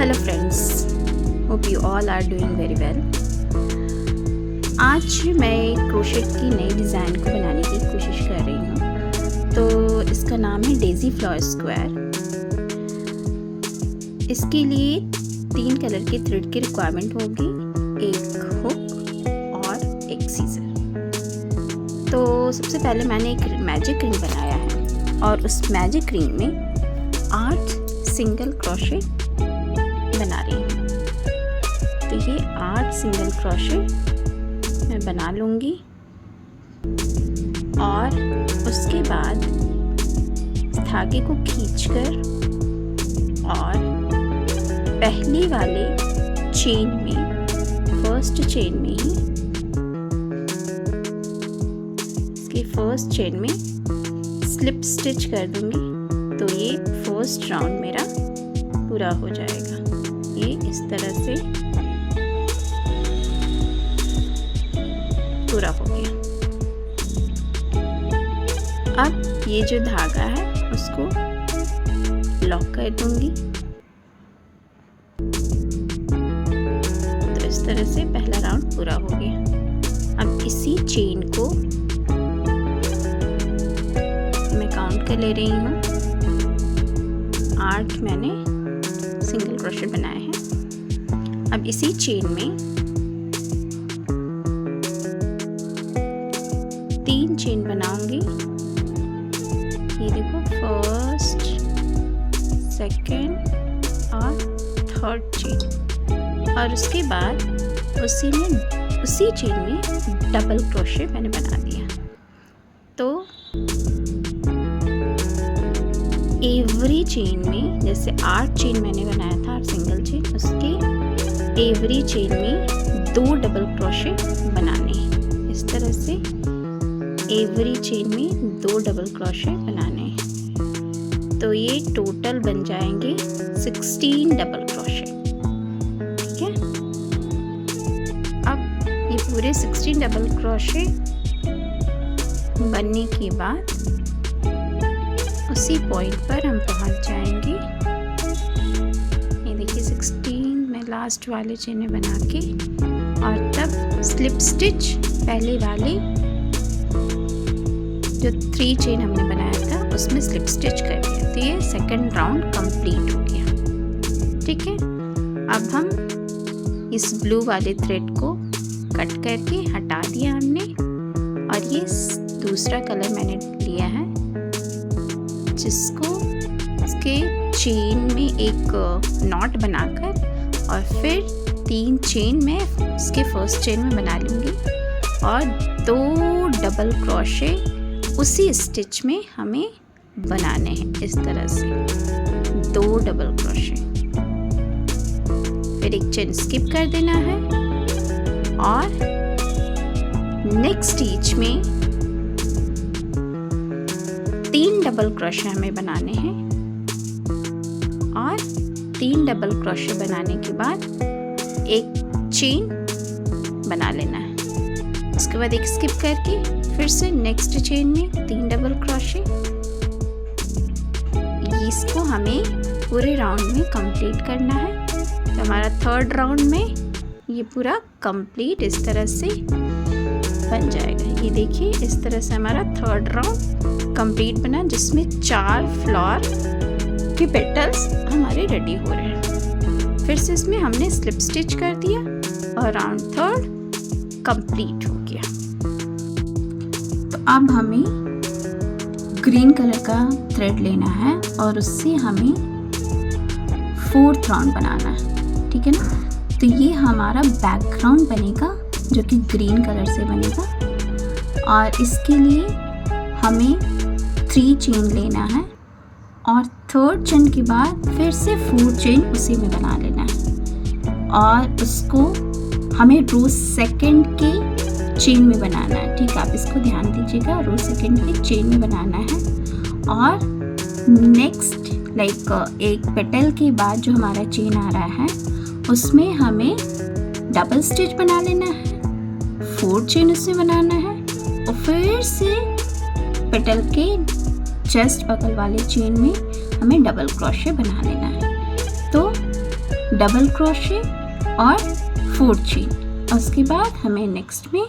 Hello friends, hope you all are doing very well. आज मैं crochet की नई डिज़ाइन को बनाने की कोशिश कर रही हूँ। तो इसका नाम है डेज़ी फ्लावर स्क्वायर। इसके लिए 3 कलर के थ्रेड की रिक्वायरमेंट होगी, एक हुक और एक सीजर। तो सबसे पहले मैंने एक मैजिक रिंग बनाया है और उस मैजिक रिंग में 8 सिंगल क्रोशेट बना रही हूँ। तो ये 8 सिंगल क्रोशेट मैं बना लूँगी और उसके बाद धागे को खींचकर और पहली वाले चेन में, फर्स्ट चेन में ही, इसके फर्स्ट चेन में स्लिप स्टिच कर दूँगी। तो ये फर्स्ट राउंड मेरा पूरा हो जाएगा। ये इस तरह से पूरा हो गया। अब ये जो धागा है उसको लॉक कर दूंगी। तो इस तरह से पहला राउंड पूरा हो गया। अब इसी चेन को मैं काउंट कर ले रही हूँ। 8 मैंने सिंगल क्रोशेट बनाए हैं। अब इसी चेन में 3 चेन बनाऊंगी। ये देखो, फर्स्ट, सेकंड और थर्ड चेन। और उसके बाद उसी चेन में डबल क्रोशेट मैंने बना दिया। तो एवरी चेन में, जैसे 8 चेन मैंने बनाया था, 8 सिंगल चेन, उसके एवरी चेन में 2 डबल क्रोशेट बनाने हैं। इस तरह से एवरी चेन में 2 डबल क्रोशेट बनाने हैं। तो ये टोटल बन जाएंगे 16 डबल क्रोशेट। ठीक है। अब ये पूरे 16 डबल क्रोशेट बनने के बाद उसी पॉइंट पर हम पहुंच जाएंगे। ये देखिए, 16 में लास्ट वाले चेन बना के और तब स्लिप स्टिच पहले वाले जो 3 चेन हमने बनाया था उसमें स्लिप स्टिच कर दिया। तो ये सेकंड राउंड कंप्लीट हो गया। ठीक है। अब हम इस ब्लू वाले थ्रेड को कट करके हटा दिया हमने और ये दूसरा कलर मैंने लिया है, जिसको इसके चेन में एक नॉट बनाकर और फिर 3 चेन में इसके फर्स्ट चेन में बना लूँगी और 2 डबल क्रोशेट उसी स्टिच में हमें बनाने हैं। इस तरह से 2 डबल क्रोशेट, फिर एक चेन स्किप कर देना है और नेक्स्ट स्टिच में 3 डबल क्रोशेट हमें बनाने हैं और 3 डबल क्रोशेट बनाने के बाद एक चेन बना लेना है। उसके बाद एक स्किप करके फिर से नेक्स्ट चेन में 3 डबल क्रोशेट। इसको हमें पूरे राउंड में कंप्लीट करना है। तो हमारा थर्ड राउंड में ये पूरा कंप्लीट इस तरह से बन जाएगा। ये देखिए, इस तरह से हमारा थर्ड राउंड कंप्लीट बना, जिसमें 4 फ्लावर के पेटल्स हमारे रेडी हो रहे हैं। फिर से इसमें हमने स्लिप स्टिच कर दिया और राउंड थर्ड कंप्लीट हो गया। तो अब हमें ग्रीन कलर का थ्रेड लेना है और उससे हमें 4th राउंड बनाना है। ठीक है ना। तो ये हमारा बैकग्राउंड बनेगा जो कि ग्रीन कलर से बनेगा और इसके लिए हमें 3 चेन लेना है और 3rd चेन के बाद फिर से 4th चेन उसी में बना लेना है और उसको हमें रो सेकंड के चेन में बनाना है। ठीक है, आप इसको ध्यान दीजिएगा, रो सेकंड के चेन में बनाना है। और नेक्स्ट एक पेटल के बाद जो हमारा चेन आ रहा है उसमें हमें डबल स्टिच बना लेना है, 4th चेन उसमें बनाना है और फिर से पेटल के जस्ट बगल वाले चेन में हमें डबल क्रोशे बना लेना है। तो डबल क्रोशे और 4 चेन। उसके बाद हमें नेक्स्ट में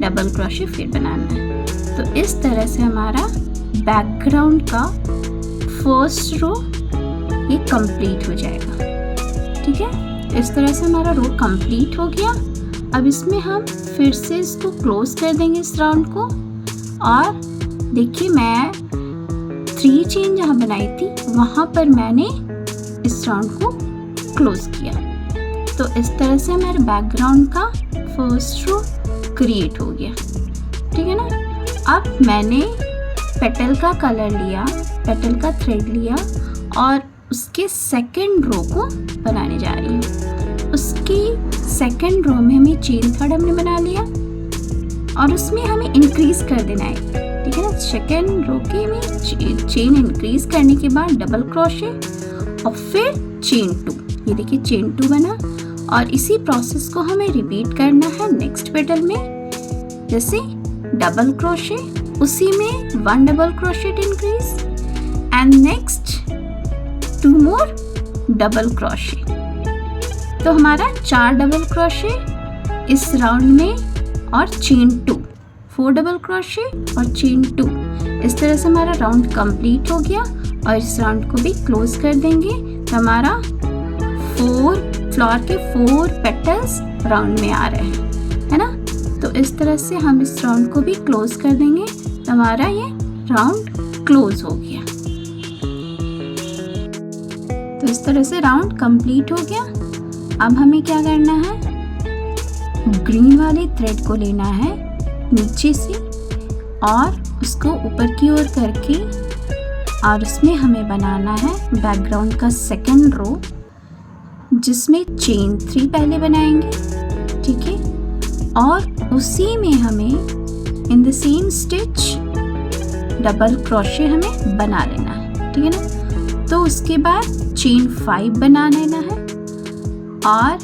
डबल क्रोशे फिर बनाना है। तो इस तरह से हमारा बैकग्राउंड का फर्स्ट रो ये कंप्लीट हो जाएगा। ठीक है, इस तरह से हमारा रो कंप्लीट हो गया। अब इसमें हम फिर से इसको क्लोज कर देंगे इस राउंड को। और देखिए मैं 3 चेन जहाँ बनाई थी वहाँ पर मैंने इस राउंड को क्लोज किया। तो इस तरह से हमारे बैकग्राउंड का फर्स्ट रो क्रिएट हो गया। ठीक है ना। अब मैंने पेटल का कलर लिया, पेटल का थ्रेड लिया और उसके सेकंड रो को बनाने जा रही हूँ। उसकी सेकंड रो में हमें चेन थर्ड हमने बना लिया और उसमें हमें इंक्रीज कर देना है। ठीक है ना। सेकंड रो के में चेन इंक्रीज करने के बाद डबल क्रोशे और फिर चेन 2। ये देखिए चेन 2 बना और इसी प्रोसेस को हमें रिपीट करना है नेक्स्ट पेटल में। जैसे डबल क्रोशे, उसी में 1 double crochet increase and next 2 more double crochet. तो हमारा 4 डबल क्रोशे इस राउंड में और चेन 2, 4 डबल क्रोशे और चेन 2। इस तरह से हमारा राउंड कंप्लीट हो गया और इस राउंड को भी क्लोज कर देंगे। तो हमारा 4 फ्लावर के 4 पेटल्स राउंड में आ रहे हैं, है ना। तो इस तरह से हम इस राउंड को भी क्लोज कर देंगे। तो हमारा ये राउंड क्लोज हो गया। तो इस तरह से राउंड कंप्लीट हो गया। अब हमें क्या करना है, ग्रीन वाले थ्रेड को लेना है नीचे से और उसको ऊपर की ओर करके और उसमें हमें बनाना है बैकग्राउंड का सेकंड रो, जिसमें चेन 3 पहले बनाएंगे। ठीक है। और उसी में हमें in the same stitch double crochet हमें बना लेना है। ठीक है ना। तो उसके बाद चेन 5 बना लेना है और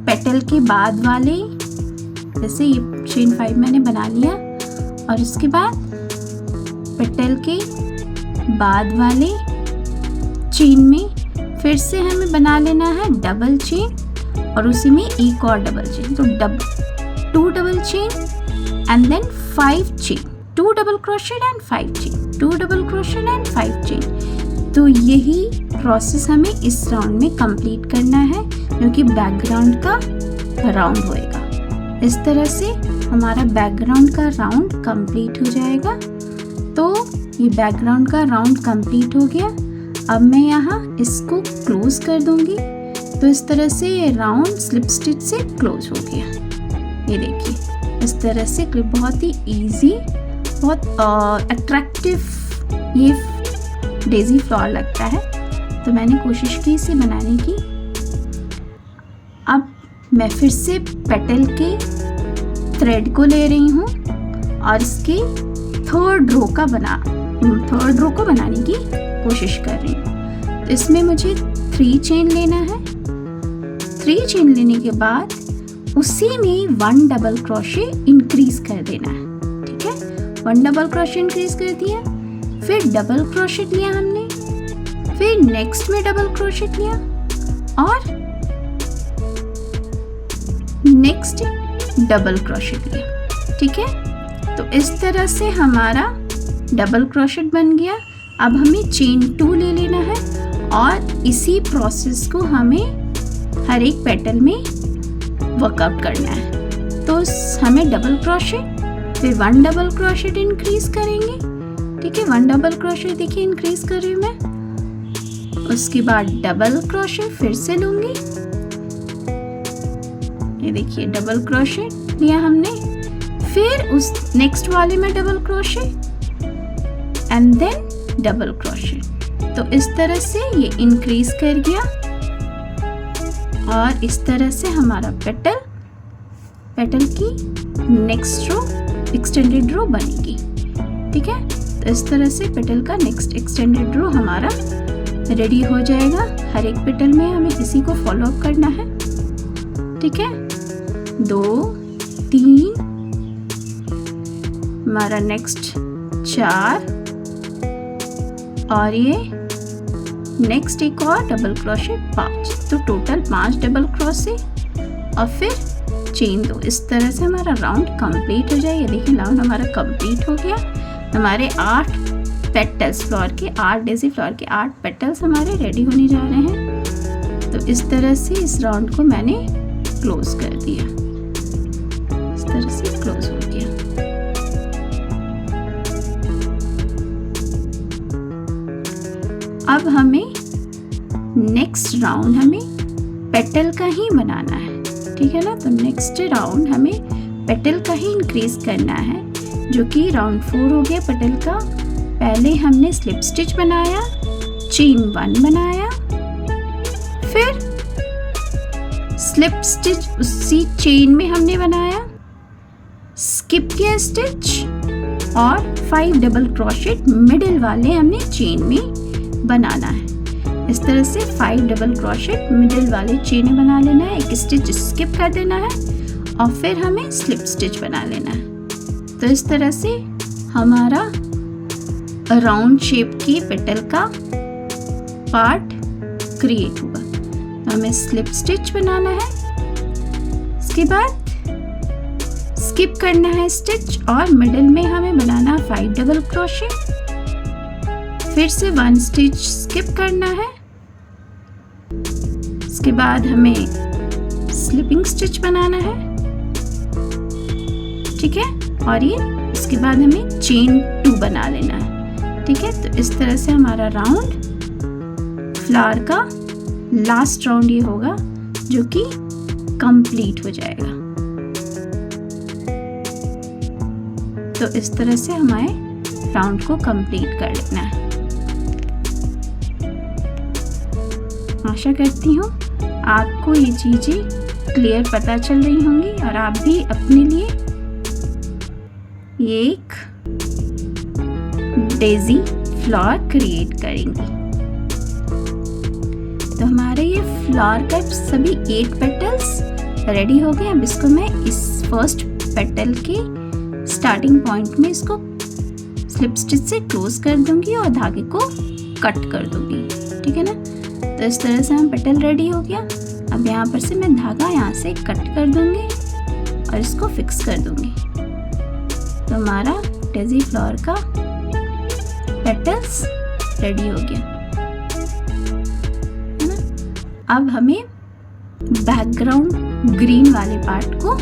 पेटल के बाद वाले, जैसे ये चेन 5 मैंने बना लिया और उसके बाद पेटल के बाद वाले चेन में फिर से हमें बना लेना है डबल चेन और उसी में एक और डबल चेन। तो 2 double chain and then 5 chain, 2 double crochet and 5 chain, 2 double crochet and 5 chain. तो यही प्रोसेस हमें इस राउंड में कंप्लीट करना है, क्योंकि बैकग्राउंड का राउंड होएगा। इस तरह से हमारा बैकग्राउंड का राउंड कंप्लीट हो जाएगा। तो ये बैकग्राउंड का राउंड कंप्लीट हो गया। अब मैं यहाँ इसको क्लोज कर दूंगी। तो इस तरह से ये राउंड स्लिप स्टिच से क्लोज हो गया। ये देखिए इस तरह से क्लिप बहुत ही इजी, बहुत अट्रैक्टिव ये डेजी फ्लावर लगता है। तो मैंने कोशिश की इसे बनाने की। अब मैं फिर से पेटल के थ्रेड को ले रही हूँ और इसके थर्ड रो को बनाने की कोशिश कर रही हूँ। तो इसमें मुझे 3 चेन लेना है। 3 चेन लेने के बाद उसी में 1 डबल क्रोशे इंक्रीज कर देना है। ठीक है। 1 डबल क्रोशे इंक्रीज कर दिया, फिर डबल क्रोशेट लिया हमने, फिर नेक्स्ट में डबल क्रोशेट लिया और नेक्स्ट डबल क्रोशेट लिया। ठीक है। तो इस तरह से हमारा डबल क्रोशेट बन गया। अब हमें चेन 2 ले लेना है और इसी प्रोसेस को हमें हर एक पेटल में वर्कआउट करना है। तो हमें डबल क्रोशेट, फिर 1 डबल क्रोशेट इंक्रीज करेंगे। ठीक है। 1 डबल क्रोशेट देखिए इंक्रीज कर रही हूँ मैं। उसके बाद डबल क्रोशेट फिर से लूंगी। ये देखिए डबल क्रोशेट लिया हमने, फिर उस नेक्स्ट वाले में double crochet and then double crochet. तो इस तरह से ये इंक्रीज कर गया और इस तरह से हमारा पेटल की नेक्स्ट रो एक्सटेंडेड रो बनेगी। ठीक है। तो इस तरह से पेटल का नेक्स्ट एक्सटेंडेड रो हमारा रेडी हो जाएगा। हर एक पेटल में हमें इसी को फॉलो अप करना है। ठीक है। 2 3 हमारा नेक्स्ट 4 और ये नेक्स्ट एक और डबल क्रोशेट 5, तो टोटल 5 डबल क्रोशेट और फिर चेन 2। इस तरह से हमारा राउंड कंप्लीट हो जाए। ये देखिए राउंड हमारा कंप्लीट हो गया। हमारे 8 पेटल्स फ्लावर के 8 डेजी फ्लावर के 8 पेटल्स हमारे रेडी होने जा रहे हैं। तो इस तरह से इस राउंड को मैंने क्लोज कर दिया। इस तरह से क्लोज हो गया। अब हमें नेक्स्ट राउंड हमें पेटल का ही बनाना है, ठीक है ना। तो नेक्स्ट राउंड हमें पेटल का ही इंक्रीज करना है, जो कि राउंड 4 हो गया पेटल का। पहले हमने स्लिप स्टिच बनाया, चेन 1 बनाया, फिर स्लिप स्टिच उसी चेन में हमने बनाया, स्किप किया स्टिच और 5 डबल क्रोशेट मिडिल वाले हमने चेन में बनाना है। इस तरह से 5 डबल क्रोशेट मिडिल वाले चेन में बना लेना है, एक स्टिच स्किप कर देना है और फिर हमें स्लिप स्टिच बना लेना है। तो इस तरह से हमारा राउंड शेप की पेटल का पार्ट क्रिएट हुआ। तो हमें स्लिप स्टिच बनाना है, इसके बाद स्किप करना है स्टिच और मिडिल में हमें बनाना 5 डबल क्रोशेट, फिर से 1 स्टिच स्किप करना है, इसके बाद हमें स्लिपिंग स्टिच बनाना है, ठीक है। और ये इसके बाद हमें चेन 2 बना लेना है, ठीक है। तो इस तरह से हमारा राउंड फ्लावर का लास्ट राउंड ये होगा, जो कि कंप्लीट हो जाएगा। तो इस तरह से हमें राउंड को कंप्लीट कर लेना है। आशा करती हूँ आपको ये चीज़ें क्लियर पता चल रही होंगी और आप भी अपने लिए ये एक डेजी फ्लावर क्रिएट करेंगी। तो हमारे ये फ्लावर का सभी 8 पेटल्स रेडी हो गए। अब इसको मैं इस फर्स्ट पेटल के स्टार्टिंग पॉइंट में इसको स्लिप स्टिच से क्लोज कर दूंगी और धागे को कट कर दूंगी, ठीक है ना। तो इस तरह से हम पेटल रेडी हो गया। अब यहाँ पर से मैं धागा यहाँ से कट कर दूंगी और इसको फिक्स कर दूंगी। तो हमारा डेजी फ्लावर का पेटल्स रेडी हो गया, है ना। अब हमें बैकग्राउंड ग्रीन वाले पार्ट को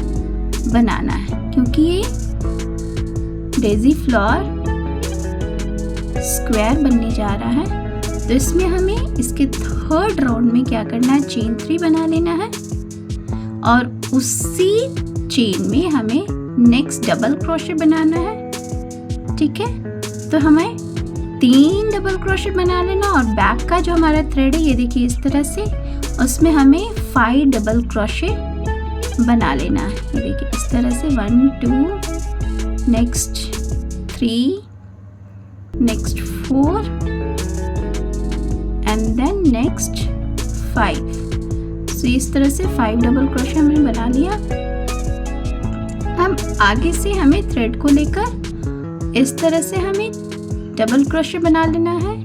बनाना है, क्योंकि ये डेजी फ्लावर स्क्वायर बनने जा रहा है। तो इसमें हमें इसके 3rd राउंड में क्या करना है, चेन 3 बना लेना है और उसी चेन में हमें नेक्स्ट डबल क्रोशेट बनाना है, ठीक है। तो हमें 3 डबल क्रोशेट बना लेना और बैक का जो हमारा थ्रेड है, ये देखिए इस तरह से, उसमें हमें 5 डबल क्रोशेट बना लेना है। ये देखिए इस तरह से 1 2 next 3 next 4 and then next 5। तो इस तरह से 5 डबल क्रोशेट हमने बना लिया। हम आगे से हमें थ्रेड को लेकर इस तरह से हमें डबल क्रोशेट बना लेना है,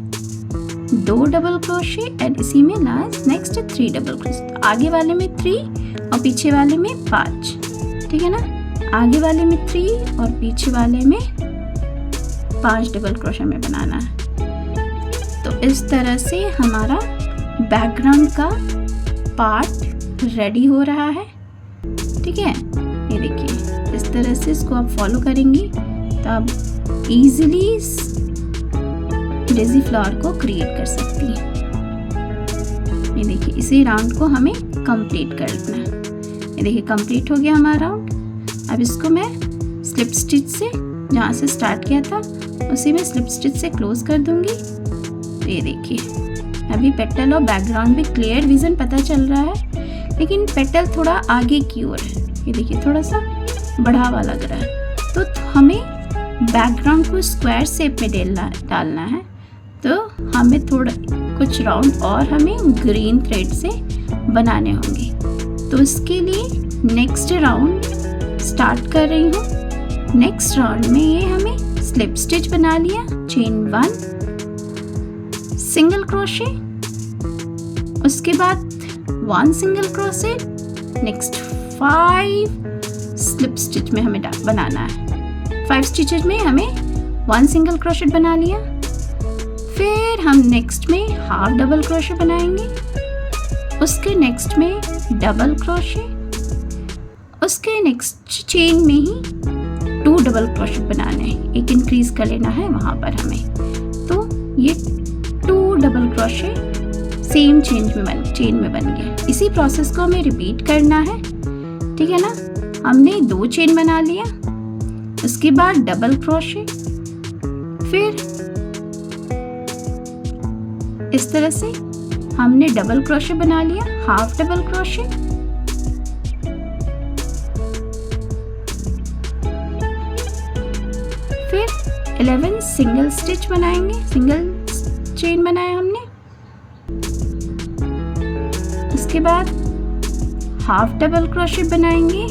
2 डबल क्रोशेट एंड इसी में लास्ट नेक्स्ट 3 डबल क्रोशेट। तो आगे वाले में 3 और पीछे वाले में 5, ठीक है ना। आगे वाले में 3 और पीछे वाले में 5 डबल क्रोशेट में बनाना है। तो इस तरह से हमारा बैकग्राउंड का पार्ट रेडी हो रहा है, ठीक है। ये देखिए इस तरह से इसको आप फॉलो करेंगी तो आप इजीली डेजी फ्लावर को क्रिएट कर सकती हैं। ये देखिए इसी राउंड को हमें कंप्लीट करना है। ये देखिए कंप्लीट हो गया हमारा राउंड। अब इसको मैं स्लिप स्टिच से जहाँ से स्टार्ट किया था उसी में स्लिप स्टिच से क्लोज कर दूंगी। तो ये देखिए अभी पेटल और बैकग्राउंड भी क्लियर विजन पता चल रहा है, लेकिन पेटल थोड़ा आगे की ओर है। ये देखिए थोड़ा सा बढ़ावा लग रहा है। तो हमें बैकग्राउंड को स्क्वायर शेप में डालना है। तो हमें थोड़ा कुछ राउंड और हमें ग्रीन थ्रेड से बनाने होंगे। तो इसके लिए नेक्स्ट राउंड स्टार्ट कर रही हूँ। नेक्स्ट राउंड में ये हमें स्लिप स्टिच बना लिया, चेन 1 सिंगल क्रोशे उसके बाद 1 single crochet, next 5 slip stitch में हमें बनाना है। 5 स्टिचेज में हमें 1 सिंगल क्रोशेट बना लिया। फिर हम नेक्स्ट में हाफ डबल क्रोशेट बनाएंगे, उसके नेक्स्ट में डबल क्रोशेट, उसके नेक्स्ट चेन में ही 2 डबल क्रोशेट बनाने हैं, एक इंक्रीज कर लेना है वहाँ पर हमें। तो ये 2 डबल क्रोशेट सेम चेन में बन गया। इसी प्रोसेस को हमें रिपीट करना है, ठीक है ना। हमने 2 चेन बना लिया, उसके बाद डबल क्रोशेट, फिर इस तरह से हमने डबल क्रोशेट बना लिया, हाफ डबल क्रोशेट, फिर 11 सिंगल स्टिच बनाएंगे, सिंगल चेन बनाया हमने। उसके बाद हाफ डबल क्रोशेट बनाएंगे,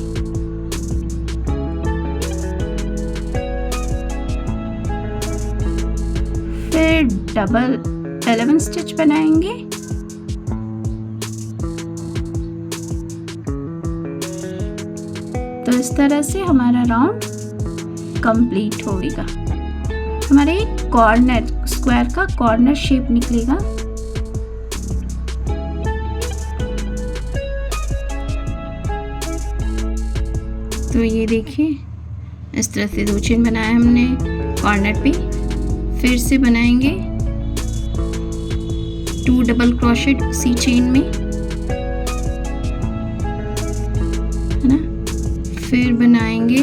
फिर डबल 11 स्टिच बनाएंगे, तो इस तरह से हमारा राउंड कंप्लीट होगा। हमारे कॉर्नर स्क्वायर का कॉर्नर शेप निकलेगा। तो ये देखिए इस तरह से 2 चेन बनाया हमने कॉर्नर पे, फिर से बनाएंगे 2 डबल क्रोशेट उसी चेन में, है ना। फिर बनाएंगे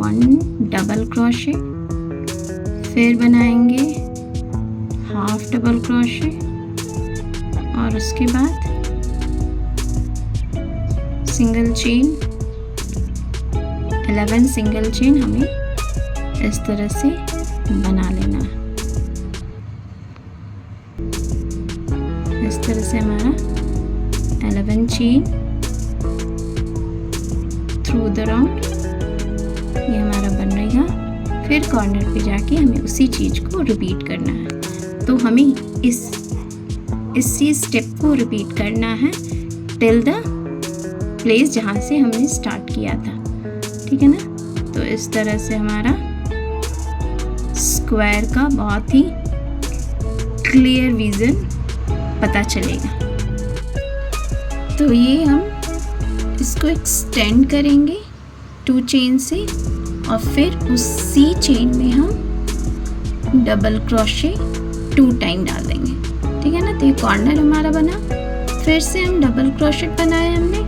1 डबल क्रोशेट, फिर बनाएंगे हाफ डबल क्रोशेट, और उसके बाद सिंगल चेन, 11 सिंगल चेन हमें इस तरह से बना लेना है। इस तरह से हमारा 11 चेन थ्रू द राउंड ये हमारा बन रहेगा। फिर कॉर्नर पे जाके हमें उसी चीज को रिपीट करना है। तो हमें इसी स्टेप को रिपीट करना है टिल द प्लेस जहाँ से हमने स्टार्ट किया था, ठीक है ना। तो इस तरह से हमारा स्क्वायर का बहुत ही क्लियर विजन पता चलेगा। तो ये हम इसको एक्सटेंड करेंगे 2 चेन से, और फिर उसी चेन में हम डबल क्रोशेट 2 टाइम डाल देंगे, ठीक है ना। तो ये कॉर्नर हमारा बना, फिर से हम डबल क्रोशेट बनाया हमने,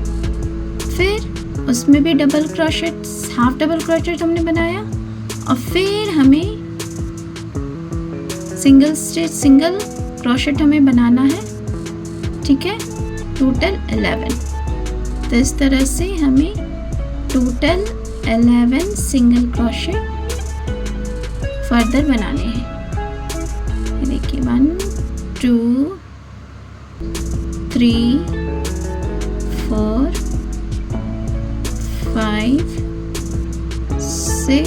फिर उसमें भी double crochet, half double crochet हमने बनाया, और फिर हमें सिंगल स्टिच, सिंगल क्रोशेट हमें बनाना है, ठीक है। टोटल 11। तो इस तरह से हमें टोटल 11 सिंगल क्रोशेट फर्दर बनाने हैं। देखिए 1 2 3 4 5 6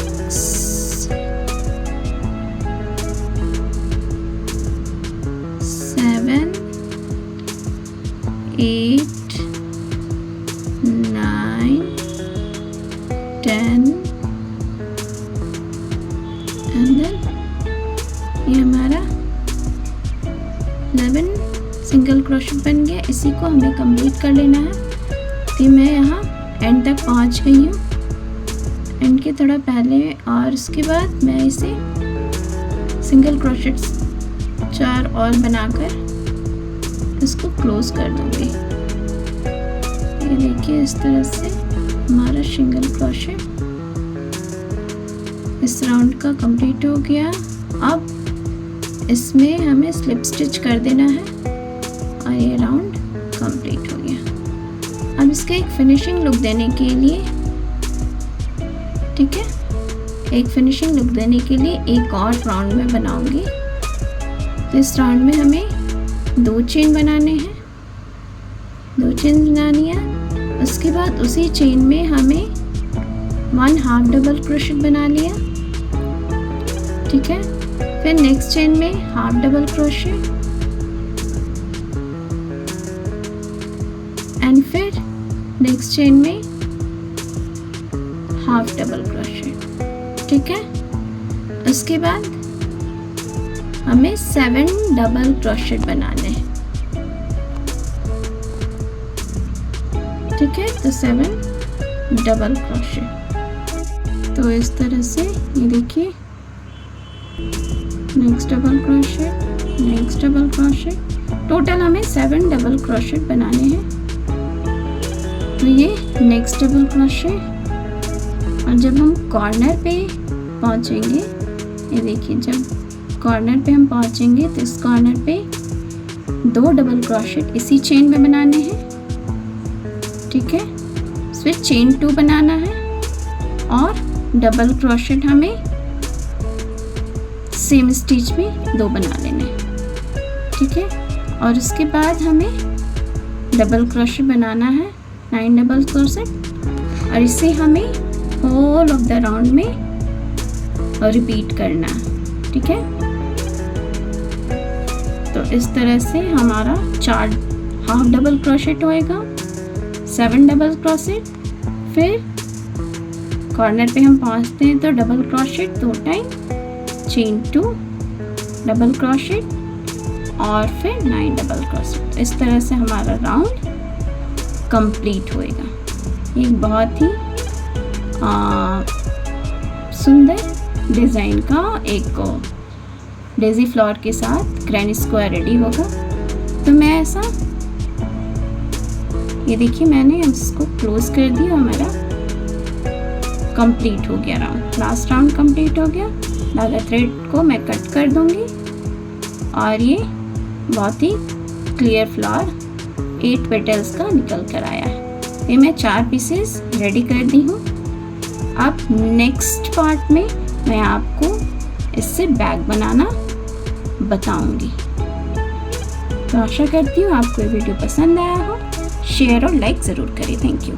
7 8 9 10 एंड देन ये हमारा 11 सिंगल क्रोशेट बन गया। इसी को हमें कंप्लीट कर लेना है। तो मैं यहाँ एंड तक पहुँच गई हूँ, एंड के थोड़ा पहले, और उसके बाद मैं इसे सिंगल क्रोशेट 4 और बनाकर इसको क्लोज कर दूँगी। ये देखिए इस तरह से हमारा सिंगल क्रोशेट इस राउंड का कंप्लीट हो गया। अब इसमें हमें स्लिप स्टिच कर देना है और ये राउंड कंप्लीट हो गया। अब इसका एक फिनिशिंग लुक देने के लिए, ठीक है, एक फिनिशिंग लुक देने के लिए एक और राउंड में बनाऊंगी। तो इस राउंड में हमें 2 चेन बनाने हैं, 2 चेन बनानी है। उसके बाद उसी चेन में हमें 1 हाफ डबल क्रोशेट बना लिया, ठीक है। फिर फिर नेक्स्ट चेन में हाफ डबल क्रोशेट एंड फिर नेक्स्ट चेन में हाफ डबल क्रोशेट। ठीक है, उसके बाद हमें 7 डबल क्रोशेट बनाने हैं। ठीक है, तो 7 डबल क्रोशेट। तो इस तरह से ये देखिए, next double crochet, next double crochet, total हमें 7 डबल क्रोशेट बनाने हैं। तो ये नेक्स्ट डबल क्रोशेट, और जब हम कॉर्नर पे पहुंचेंगे, ये देखिए जब कॉर्नर पे हम पहुंचेंगे तो इस कॉर्नर पे 2 डबल क्रोशेट इसी चेन में बनाने हैं। ठीक है, फिर चेन 2 बनाना है और डबल क्रोशेट हमें सेम स्टिच में 2 बना लेने हैं। ठीक है, और उसके बाद हमें डबल क्रोशेट बनाना है 9 डबल क्रोशेट, और इसे हमें होल ऑफ द राउंड में रिपीट करना है। ठीक है, तो इस तरह से हमारा 4 हाफ डबल क्रोशेट होएगा, 7 डबल क्रोशेट, फिर कॉर्नर पे हम पहुंचते हैं तो double crochet 2 time, chain 2, double crochet और फिर 9 डबल क्रोशेट। इस तरह से हमारा राउंड कंप्लीट होएगा। एक बहुत ही सुंदर डिज़ाइन का एक डेजी फ्लावर के साथ ग्रैनी स्क्वायर रेडी होगा। तो मैं ऐसा, ये देखिए मैंने इसको क्लोज कर दिया, हमारा कंप्लीट हो गया राउंड। लास्ट राउंड कंप्लीट हो गया। धागा थ्रेड को मैं कट कर दूंगी और ये बहुत ही क्लियर फ्लावर 8 पेटल्स का निकल कर आया है। ये मैं 4 पीसेस रेडी कर दी हूँ। अब नेक्स्ट पार्ट में मैं आपको इससे बैग बनाना बताऊंगी। तो आशा करती हूँ आपको ये वीडियो पसंद आया हो। शेयर और लाइक ज़रूर करें। Thank you.